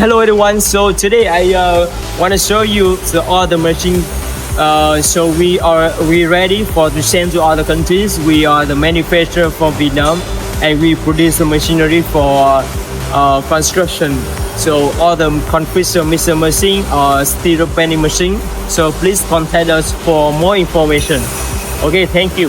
Hello everyone. So today I want to show you all the machine. So we ready for to send to other countries. We are the manufacturer from Vietnam, and we produce the machinery for construction. So all the compressor mixer machine or stirrup penny machine. So please contact us for more information. Okay, thank you.